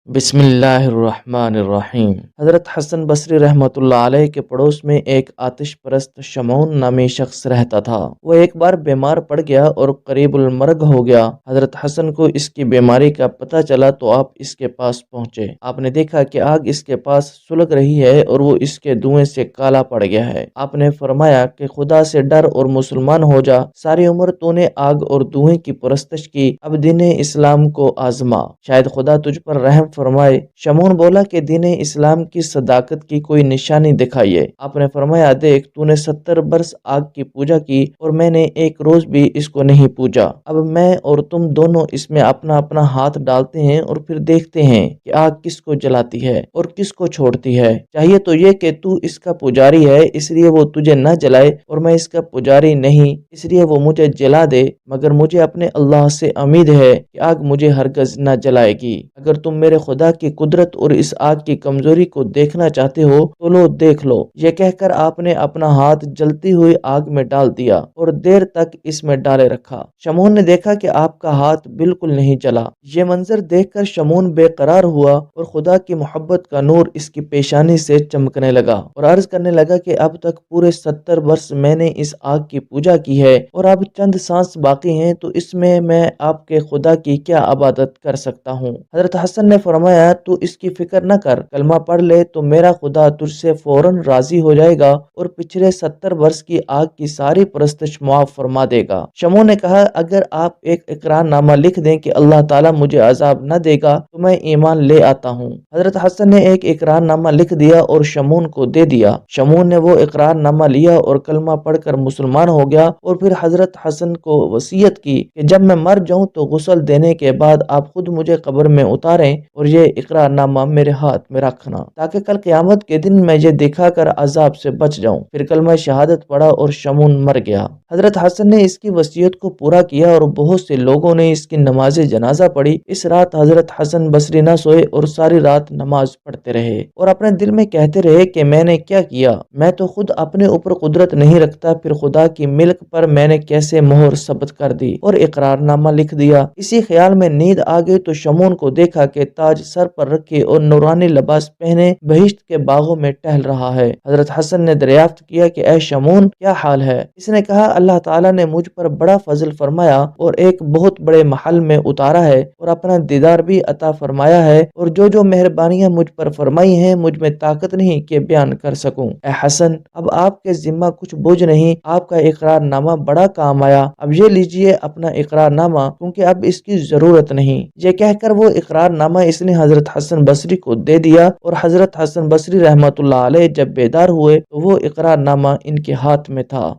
بسم اللہ الرحمن الرحیم۔ حضرت حسن بصری رحمۃ اللہ علیہ کے پڑوس میں ایک آتش پرست شمعون نامی شخص رہتا تھا۔ وہ ایک بار بیمار پڑ گیا اور قریب المرگ ہو گیا۔ حضرت حسن کو اس کی بیماری کا پتہ چلا تو آپ اس کے پاس پہنچے۔ آپ نے دیکھا کہ آگ اس کے پاس سلگ رہی ہے اور وہ اس کے دھوئیں سے کالا پڑ گیا ہے۔ آپ نے فرمایا کہ خدا سے ڈر اور مسلمان ہو جا، ساری عمر تو نے آگ اور دھوئیں کی پرستش کی، اب دین اسلام کو آزما، شاید خدا تجھ پر رحم فرمائے۔ شمعون بولا کہ دین اسلام کی صداقت کی کوئی نشانی دکھائیے۔ آپ نے فرمایا، دیکھ تو نے 70 برس آگ کی پوجا کی اور میں نے ایک روز بھی اس کو نہیں پوجا۔ اب میں اور تم دونوں اس میں اپنا اپنا ہاتھ ڈالتے ہیں اور پھر دیکھتے ہیں کہ آگ کس کو جلاتی ہے اور کس کو چھوڑتی ہے۔ چاہیے تو یہ کہ تو اس کا پجاری ہے اس لیے وہ تجھے نہ جلائے، اور میں اس کا پجاری نہیں اس لیے وہ مجھے جلا دے، مگر مجھے اپنے اللہ سے امید ہے کہ آگ مجھے ہرگز نہ جلائے گی۔ اگر تم میرے خدا کی قدرت اور اس آگ کی کمزوری کو دیکھنا چاہتے ہو تو لو دیکھ لو۔ یہ کہہ کر آپ نے اپنا ہاتھ جلتی ہوئی آگ میں ڈال دیا اور دیر تک اس میں ڈالے رکھا۔ شمعون نے دیکھا کہ آپ کا ہاتھ بالکل نہیں جلا۔ یہ منظر دیکھ کر شمعون بے قرار ہوا اور خدا کی محبت کا نور اس کی پیشانی سے چمکنے لگا اور عرض کرنے لگا کہ اب تک پورے 70 برس میں نے اس آگ کی پوجا کی ہے اور اب چند سانس باقی ہیں تو اس میں آپ کے خدا کی کیا عبادت کر سکتا ہوں۔ حضرت حسن نے فرمایا، تو اس کی فکر نہ کر، کلمہ پڑھ لے تو میرا خدا تجھ سے فوراً راضی ہو جائے گا اور پچھلے 70 برس کی آگ کی ساری پرستش معاف فرما دے گا۔ شمعون نے کہا، اگر آپ ایک اقرار نامہ لکھ دیں کہ اللہ تعالیٰ مجھے عذاب نہ دے گا تو میں ایمان لے آتا ہوں۔ حضرت حسن نے ایک اقرار نامہ لکھ دیا اور شمعون کو دے دیا۔ شمعون نے وہ اقرار نامہ لیا اور کلمہ پڑھ کر مسلمان ہو گیا، اور پھر حضرت حسن کو وصیت کی کہ جب میں مر جاؤں تو غسل دینے کے بعد آپ خود مجھے قبر میں اتاریں اور یہ اقرار نامہ میرے ہاتھ میں رکھنا، تاکہ کل قیامت کے دن میں یہ دکھا کر عذاب سے بچ جاؤں۔ پھر کلمہ شہادت پڑھا اور شمعون مر گیا۔ حضرت حسن نے اس کی وصیت کو پورا کیا اور بہت سے لوگوں نے اس کی نماز جنازہ پڑھی۔ اس رات حضرت حسن بصری نہ سوئے اور ساری رات نماز پڑھتے رہے اور اپنے دل میں کہتے رہے کہ میں نے کیا کیا، میں تو خود اپنے اوپر قدرت نہیں رکھتا، پھر خدا کی ملک پر میں نے کیسے مہر ثبت کر دی اور اقرار نامہ لکھ دیا۔ اسی خیال میں نیند آ گئی تو شمعون کو دیکھا کہ تاج سر پر رکھے اور نورانی لباس پہنے بہشت کے باغوں میں ٹہل رہا ہے۔ حضرت حسن نے دریافت کیا کہ اے شمعون، کیا حال ہے؟ اس نے کہا، اللہ تعالیٰ نے مجھ پر بڑا فضل فرمایا اور ایک بہت بڑے محل میں اتارا ہے اور اپنا دیدار بھی عطا فرمایا ہے، اور جو مہربانیاں مجھ پر فرمائی ہیں مجھ میں طاقت نہیں کہ بیان کر سکوں۔ اے حسن، اب آپ کے ذمہ کچھ بوجھ نہیں، آپ کا اقرار نامہ بڑا کام آیا، اب یہ لیجئے اپنا اقرار نامہ، کیونکہ اب اس کی ضرورت نہیں۔ یہ کہہ کر وہ اقرار نامہ اس نے حضرت حسن بصری کو دے دیا، اور حضرت حسن بصری رحمۃ اللہ علیہ جب بیدار ہوئے تو وہ اقرار نامہ ان کے ہاتھ میں تھا۔